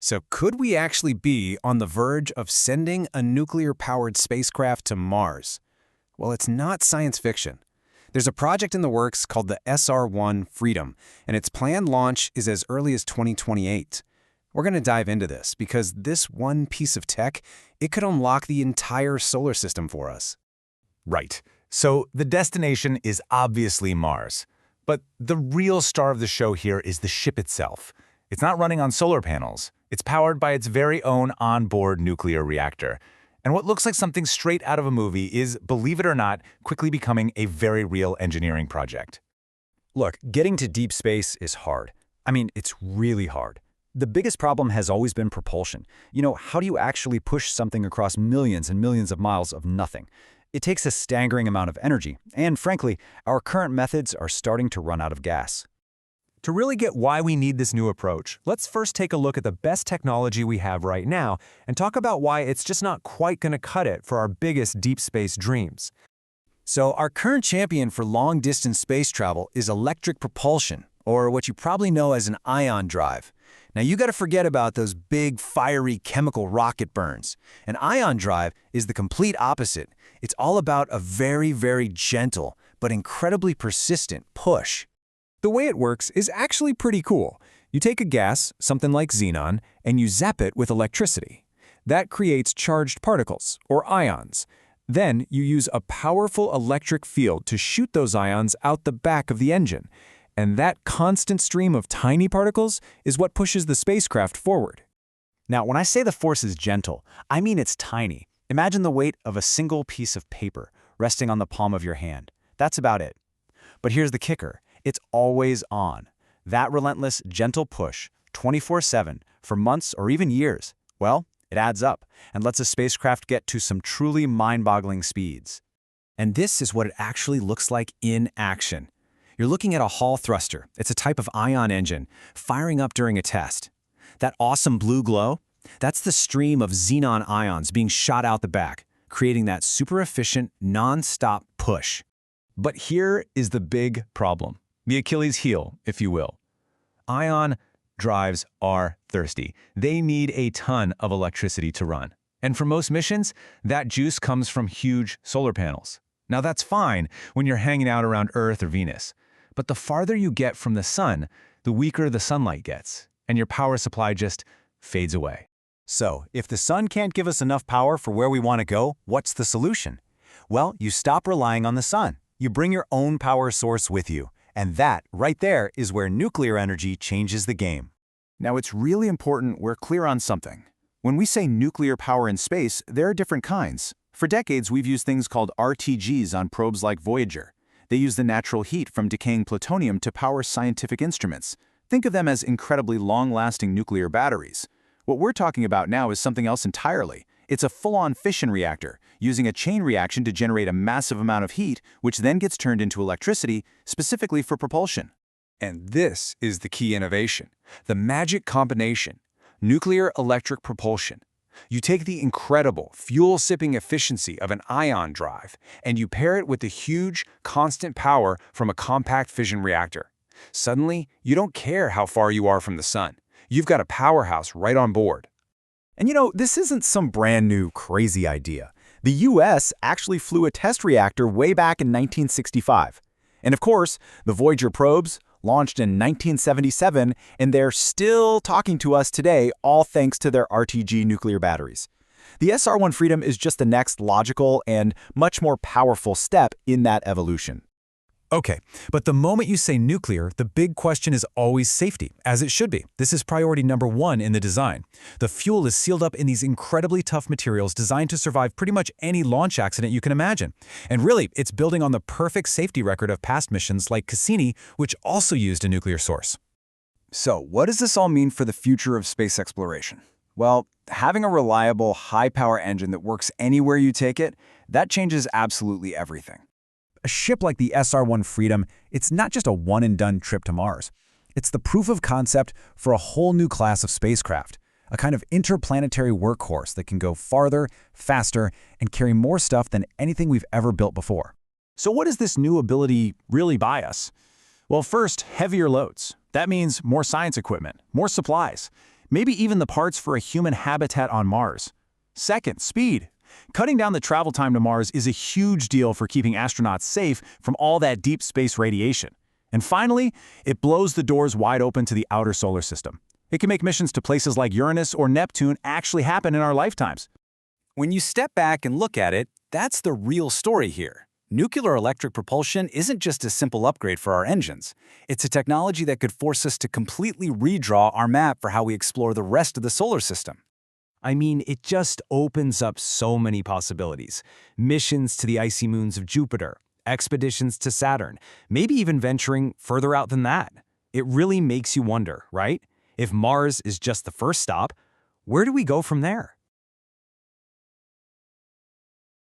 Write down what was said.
So could we actually be on the verge of sending a nuclear-powered spacecraft to Mars? Well, it's not science fiction. There's a project in the works called the SR-1 Freedom, and its planned launch is as early as 2028. We're going to dive into this because this one piece of tech, it could unlock the entire solar system for us. Right. So the destination is obviously Mars. But the real star of the show here is the ship itself. It's not running on solar panels. It's powered by its very own onboard nuclear reactor. And what looks like something straight out of a movie is, believe it or not, quickly becoming a very real engineering project. Look, getting to deep space is hard. I mean, it's really hard. The biggest problem has always been propulsion. How do you actually push something across millions and millions of miles of nothing? It takes a staggering amount of energy, and frankly, our current methods are starting to run out of gas. To really get why we need this new approach, let's first take a look at the best technology we have right now and talk about why it's just not quite going to cut it for our biggest deep space dreams. So our current champion for long-distance space travel is electric propulsion, or what you probably know as an ion drive. Now you got to forget about those big, fiery chemical rocket burns. An ion drive is the complete opposite. It's all about a very, very gentle, but incredibly persistent push. The way it works is actually pretty cool. You take a gas, something like xenon, and you zap it with electricity. That creates charged particles, or ions. Then you use a powerful electric field to shoot those ions out the back of the engine. And that constant stream of tiny particles is what pushes the spacecraft forward. Now, when I say the force is gentle, I mean it's tiny. Imagine the weight of a single piece of paper resting on the palm of your hand. That's about it. But here's the kicker. It's always on. That relentless, gentle push, 24/7, for months or even years, well, it adds up and lets a spacecraft get to some truly mind-boggling speeds. And this is what it actually looks like in action. You're looking at a Hall thruster. It's a type of ion engine, firing up during a test. That awesome blue glow, that's the stream of xenon ions being shot out the back, creating that super efficient, non-stop push. But here is the big problem. The Achilles heel, if you will. Ion drives are thirsty. They need a ton of electricity to run. And for most missions, that juice comes from huge solar panels. Now that's fine when you're hanging out around Earth or Venus. But the farther you get from the sun, the weaker the sunlight gets, and your power supply just fades away. So, if the sun can't give us enough power for where we want to go, what's the solution? Well, you stop relying on the sun. You bring your own power source with you. And that, right there, is where nuclear energy changes the game. Now, it's really important we're clear on something. When we say nuclear power in space, there are different kinds. For decades, we've used things called RTGs on probes like Voyager. They use the natural heat from decaying plutonium to power scientific instruments. Think of them as incredibly long-lasting nuclear batteries. What we're talking about now is something else entirely. It's a full-on fission reactor, using a chain reaction to generate a massive amount of heat, which then gets turned into electricity, specifically for propulsion. And this is the key innovation, the magic combination, nuclear electric propulsion. You take the incredible fuel-sipping efficiency of an ion drive, and you pair it with the huge, constant power from a compact fission reactor. Suddenly, you don't care how far you are from the sun. You've got a powerhouse right on board. And this isn't some brand new, crazy idea. The US actually flew a test reactor way back in 1965. And of course, the Voyager probes launched in 1977, and they're still talking to us today, all thanks to their RTG nuclear batteries. The SR-1 Freedom is just the next logical and much more powerful step in that evolution. Okay, but the moment you say nuclear, the big question is always safety, as it should be. This is priority number one in the design. The fuel is sealed up in these incredibly tough materials designed to survive pretty much any launch accident you can imagine. And really, it's building on the perfect safety record of past missions like Cassini, which also used a nuclear source. So, what does this all mean for the future of space exploration? Well, having a reliable, high-power engine that works anywhere you take it, that changes absolutely everything. A ship like the SR-1 Freedom, it's not just a one-and-done trip to Mars. It's the proof of concept for a whole new class of spacecraft, a kind of interplanetary workhorse that can go farther, faster, and carry more stuff than anything we've ever built before. So what does this new ability really buy us? Well, first, heavier loads. That means more science equipment, more supplies. maybe even the parts for a human habitat on Mars. Second, speed. Cutting down the travel time to Mars is a huge deal for keeping astronauts safe from all that deep space radiation. And finally, it blows the doors wide open to the outer solar system. It can make missions to places like Uranus or Neptune actually happen in our lifetimes. When you step back and look at it, that's the real story here. Nuclear electric propulsion isn't just a simple upgrade for our engines. It's a technology that could force us to completely redraw our map for how we explore the rest of the solar system. I mean, it just opens up so many possibilities. Missions to the icy moons of Jupiter, expeditions to Saturn, maybe even venturing further out than that. It really makes you wonder, right? If Mars is just the first stop, where do we go from there?